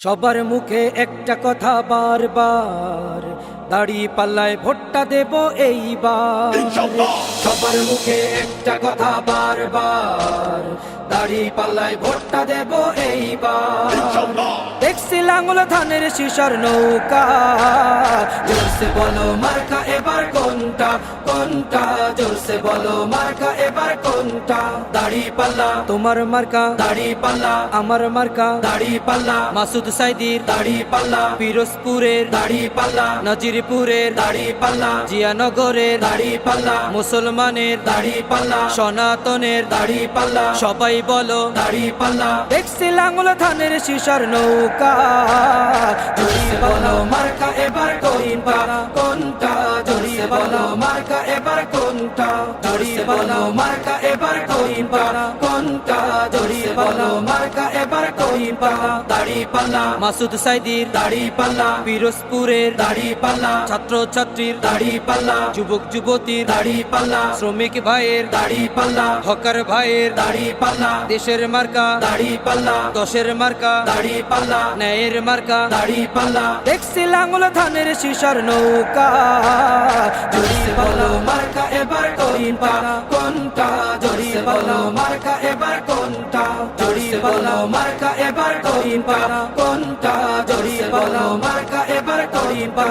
সবার মুখে একটা কথা বারবার, দাড়ি পাল্লায় ভোটটা দেব এইবার। সবার মুখে একটা কথা বারবার, দাড়ি পাল্লায় ভোটটা দেব এইবার। দেখছি লাঙ্গল ধানের শিশার নৌকা, জোরসে বলো মার্কা এবার কোনটা কোনটা, জোরসে বলো মার্কা এবার কোনটা। দাড়ি পাল্লা তোমার মার্কা, দাড়ি পাল্লা আমার মার্কা, দাড়ি পাল্লা মাসুদ সাইদির দাড়ি পাল্লা, পিরোজপুরের দাড়ি পাল্লা, নাজিরপুরের দাড়ি পাল্লা, জিয়ানগরের দাড়ি পাল্লা, মুসলমানের দাড়ি পাল্লা, সনাতনের দাড়ি পাল্লা, সবাই বলো দাড়ি পাল্লা। দেখছি লাঙ্গল ধানের শিশার নৌকা, জোরসে বলো মার্কা এবার কোনটা কোনটা, জোরসে বলো মার্কা এবার কোনটা, জোরসে বলো মার্কা এবার কোনটা কোনটা, জোরসে বলো মার্কা এবার কোনটা। দাড়ি পাল্লা মাসুদ সাইদির দাড়ি পাল্লা, পিরোজপুরের দাড়ি পাল্লা, ছাত্র ছাত্রীর দাড়ি পাল্লা, যুবক যুবতীর দাড়ি পাল্লা, শ্রমিক ভাইয়ের দাড়ি পাল্লা, হকার ভাইয়ের দাড়ি পাল্লা, দেশের মার্কা দাড়ি পাল্লা, দশের মার্কা দাড়ি পাল্লা, ন্যায়ের মার্কা দাড়ি পাল্লা। দেখছি লাঙ্গল ধানের শিশার নৌকা, জোরসে বলো মার্কা এবার কোনটা কোনটা, জোরসে বলো মার্কা এবার কোনটা, জোরসে বলো মার্কা এবার কোনটা কোনটা, জোরসে বলো মার্কা এবার কোনটা।